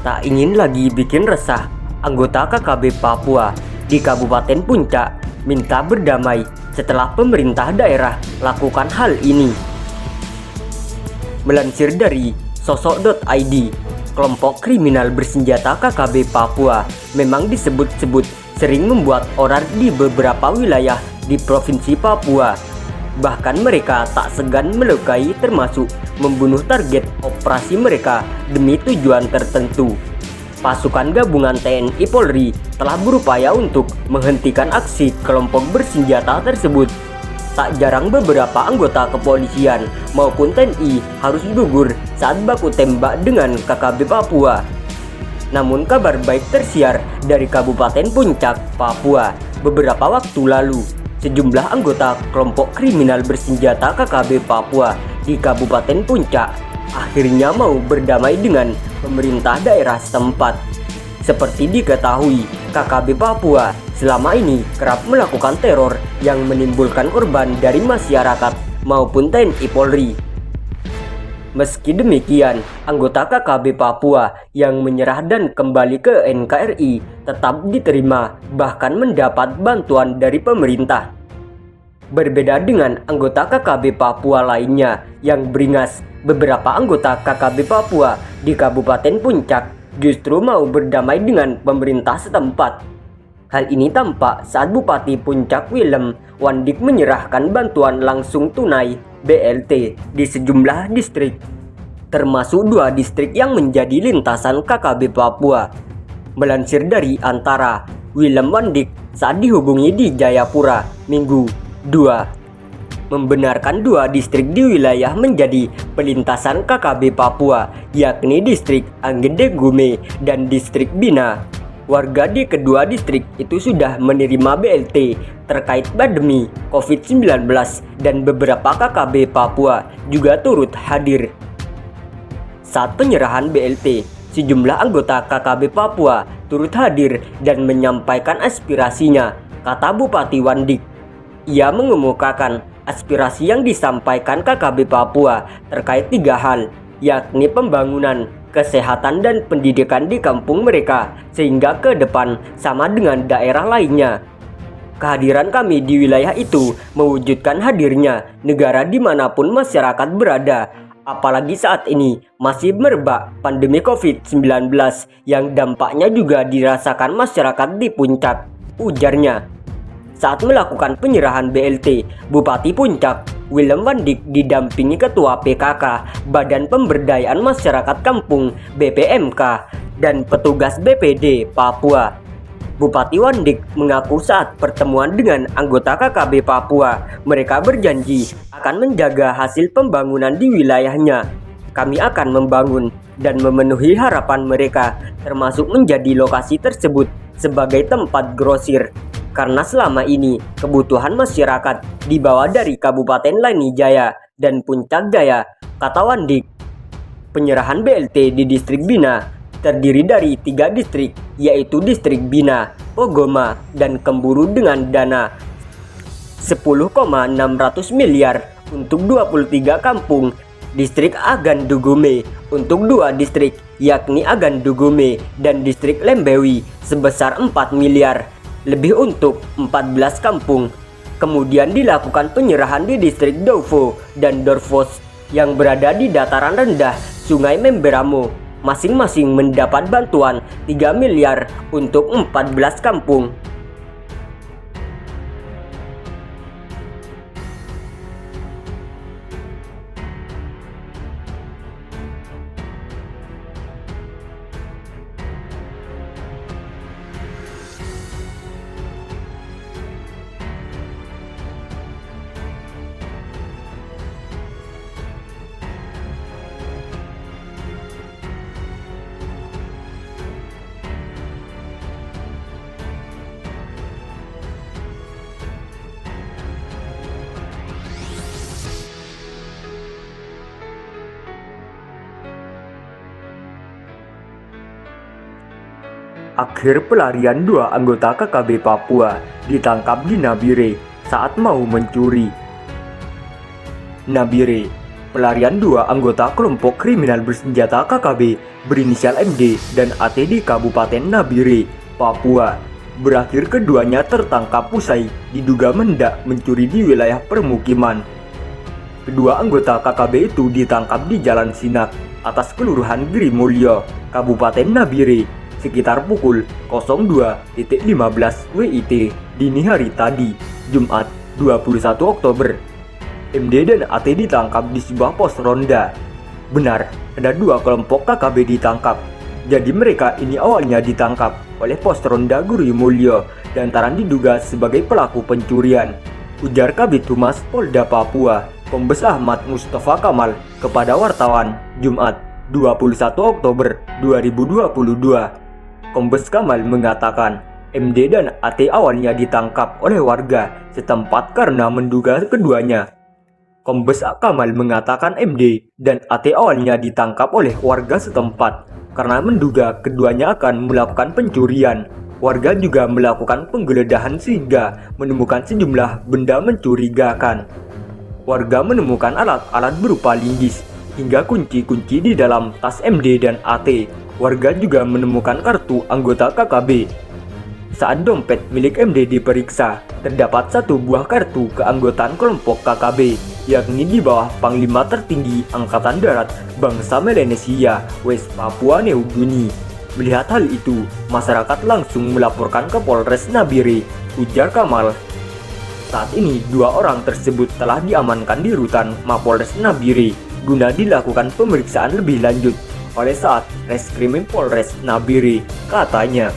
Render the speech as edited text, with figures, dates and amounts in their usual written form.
Tak ingin lagi bikin resah, anggota KKB Papua di Kabupaten Puncak minta berdamai setelah pemerintah daerah lakukan hal ini. Melansir dari sosok.id, kelompok kriminal bersenjata KKB Papua memang disebut-sebut sering membuat onar di beberapa wilayah di Provinsi Papua. Bahkan mereka tak segan melukai termasuk membunuh target operasi mereka demi tujuan tertentu. Pasukan gabungan TNI Polri telah berupaya untuk menghentikan aksi kelompok bersenjata tersebut. Tak jarang beberapa anggota kepolisian maupun TNI harus gugur saat baku tembak dengan KKB Papua. Namun kabar baik tersiar dari Kabupaten Puncak, Papua beberapa waktu lalu. Sejumlah anggota kelompok kriminal bersenjata KKB Papua di Kabupaten Puncak akhirnya mau berdamai dengan pemerintah daerah setempat. Seperti diketahui, KKB Papua selama ini kerap melakukan teror yang menimbulkan korban dari masyarakat maupun TNI Polri. Meski demikian, anggota KKB Papua yang menyerah dan kembali ke NKRI tetap diterima, bahkan mendapat bantuan dari pemerintah. Berbeda dengan anggota KKB Papua lainnya yang beringas, beberapa anggota KKB Papua di Kabupaten Puncak justru mau berdamai dengan pemerintah setempat. Hal ini tampak saat Bupati Puncak Willem Wandik menyerahkan bantuan langsung tunai BLT di sejumlah distrik, termasuk 2 distrik yang menjadi lintasan KKB Papua. Melansir dari Antara, Willem Wandik saat dihubungi di Jayapura, Minggu 2, membenarkan 2 distrik di wilayah menjadi pelintasan KKB Papua, yakni distrik Anggede Gume dan distrik Bina. Warga di kedua distrik itu sudah menerima BLT terkait pandemi COVID-19 dan beberapa KKB Papua juga turut hadir. Saat penyerahan BLT, sejumlah anggota KKB Papua turut hadir dan menyampaikan aspirasinya, kata Bupati Wandik. Ia mengemukakan aspirasi yang disampaikan KKB Papua terkait 3 hal, yakni pembangunan, kesehatan dan pendidikan di kampung mereka sehingga ke depan sama dengan daerah lainnya. Kehadiran kami di wilayah itu mewujudkan hadirnya negara dimanapun masyarakat berada, apalagi saat ini masih merebak pandemi COVID-19 yang dampaknya juga dirasakan masyarakat di Puncak, ujarnya. Saat melakukan penyerahan BLT, Bupati Puncak Willem Wandik didampingi Ketua PKK Badan Pemberdayaan Masyarakat Kampung BPMK dan petugas BPD Papua. Bupati Wandik mengaku saat pertemuan dengan anggota KKB Papua, mereka berjanji akan menjaga hasil pembangunan di wilayahnya. Kami akan membangun dan memenuhi harapan mereka, termasuk menjadi lokasi tersebut sebagai tempat grosir. Karena selama ini kebutuhan masyarakat dibawa dari Kabupaten Lanijaya dan Puncak Jaya, kata Wandik. Penyerahan BLT di distrik Bina terdiri dari 3 distrik, yaitu distrik Bina, Pogoma, dan Kemburu dengan dana 10,600 miliar untuk 23 kampung, distrik Agandugume untuk 2 distrik, yakni Agandugume dan distrik Lembewi sebesar 4 miliar lebih untuk 14 kampung. Kemudian dilakukan penyerahan di distrik Dovo dan Dorfos yang berada di dataran rendah Sungai Memberamo. Masing-masing mendapat bantuan 3 miliar untuk 14 kampung. Akhir pelarian 2 anggota KKB Papua ditangkap di Nabire saat mau mencuri. Nabire, pelarian 2 anggota kelompok kriminal bersenjata KKB berinisial MD dan AT di Kabupaten Nabire, Papua. Berakhir keduanya tertangkap usai diduga hendak mencuri di wilayah permukiman. Kedua anggota KKB itu ditangkap di Jalan Sinak atas Kelurahan Girimulyo, Kabupaten Nabire, sekitar pukul 02.15 WIT dini hari tadi, Jumat 21 Oktober. MD dan AT ditangkap di sebuah pos ronda. Benar, ada dua kelompok KKB ditangkap. Jadi mereka ini awalnya ditangkap oleh pos ronda Girimulyo lantaran diduga sebagai pelaku pencurian, ujar Kabid Humas Polda Papua, Kombes Ahmad Mustafa Kamal kepada wartawan Jumat 21 Oktober 2022. Kombes Kamal mengatakan MD dan AT awalnya ditangkap oleh warga setempat karena menduga keduanya. Kombes Kamal mengatakan MD dan AT awalnya ditangkap oleh warga setempat karena menduga keduanya akan melakukan pencurian. Warga juga melakukan penggeledahan sehingga menemukan sejumlah benda mencurigakan. Warga menemukan alat-alat berupa linggis hingga kunci-kunci di dalam tas MD dan AT. Warga juga menemukan kartu anggota KKB. Saat dompet milik MD diperiksa, terdapat satu buah kartu keanggotaan kelompok KKB, yakni di bawah Panglima Tertinggi Angkatan Darat Bangsa Melanesia, West Papua New Guinea. Melihat hal itu, masyarakat langsung melaporkan ke Polres Nabire, ujar Kamal. Saat ini, dua orang tersebut telah diamankan di rutan Mapolres Nabire guna dilakukan pemeriksaan lebih lanjut oleh saat Reskrim Polres Nabire, katanya.